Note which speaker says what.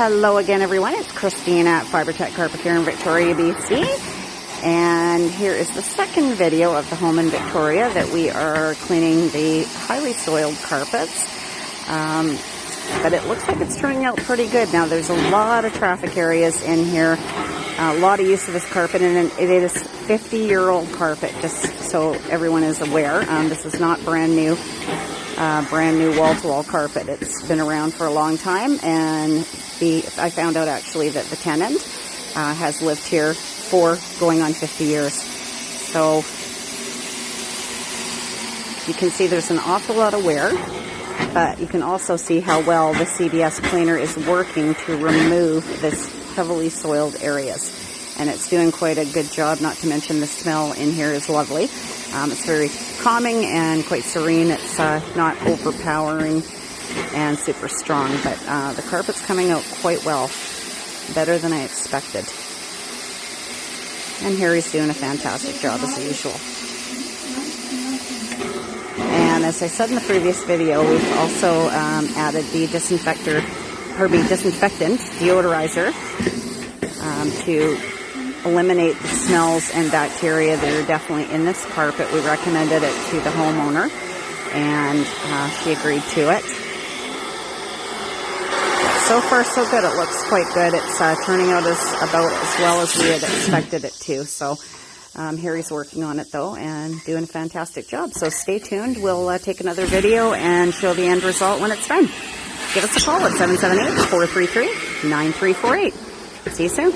Speaker 1: Hello again, everyone. It's Christine at Fibre Tech Carpet Care in Victoria, BC. And here is the second video of the home in Victoria that we are cleaning the highly soiled carpets. But it looks like it's turning out pretty good. Now, there's a lot of traffic areas in here, a lot of use of this carpet, and it is 50-year-old carpet, just so everyone is aware. This is not brand new wall-to-wall carpet. It's been around for a long time, and I found out actually that the tenant has lived here for going on 50 years. So you can see there's an awful lot of wear, but you can also see how well the CBS cleaner is working to remove this heavily soiled areas. And it's doing quite a good job, not to mention the smell in here is lovely. It's very calming and quite serene. It's not overpowering and super strong, but the carpet's coming out quite well, better than I expected. And Harry's doing a fantastic job as usual. And as I said in the previous video, we've also added the disinfectant deodorizer to eliminate the smells and bacteria that are definitely in this carpet. We recommended it to the homeowner, and she agreed to it. So far, so good. It looks quite good. It's turning out about as well as we had expected it to. So Harry's working on it, though, and doing a fantastic job. So stay tuned. We'll take another video and show the end result when it's done. Give us a call at 778-433-9348. See you soon.